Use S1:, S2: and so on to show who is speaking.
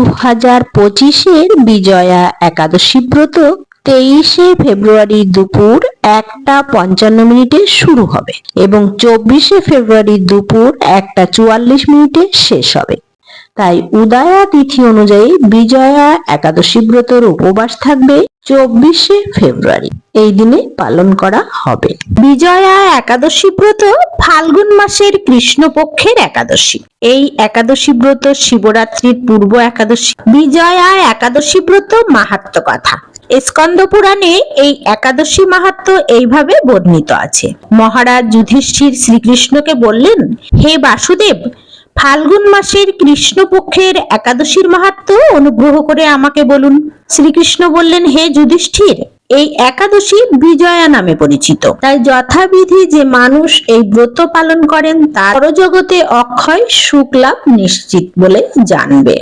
S1: 2025-এর বিজয়া একাদশী ব্রত 23শে ফেব্রুয়ারি দুপুর 1:55 শুরু হবে এবং 24শে ফেব্রুয়ারি দুপুর 1:44 শেষ হবে। তাই উদয়া তিথি অনুযায়ী বিজয়া একাদশী ব্রতের উপবাস থাকবে 24শে ফেব্রুয়ারি। এই দিনে পালন করা হবে। বিজয়া একাদশী ব্রত ফাল্গুন মাসের কৃষ্ণপক্ষের একাদশী। এই একাদশী ব্রত শিবরাত্রির পূর্ব একাদশী। বিজয়া একাদশী ব্রত মাহাত্ম্য কথা। স্কন্দ পুরাণে এই একাদশী মাহাত্ম্য এইভাবে বর্ণিত আছে। মহারাজ যুধিষ্ঠির শ্রীকৃষ্ণকে বললেন, হে বাসুদেব, ফাল্গুন মাসের কৃষ্ণপক্ষের একাদশীর মাহাত্ম্য অনুগ্রহ করে আমাকে বলুন। শ্রীকৃষ্ণ বললেন, হে যুধিষ্ঠির, এই একাদশী বিজয়া নামে পরিচিত। তাই যথাবিধি যে মানুষ এই ব্রত পালন করেন তার পরজগতে অক্ষয় সুখ লাভ নিশ্চিত বলে জানবে।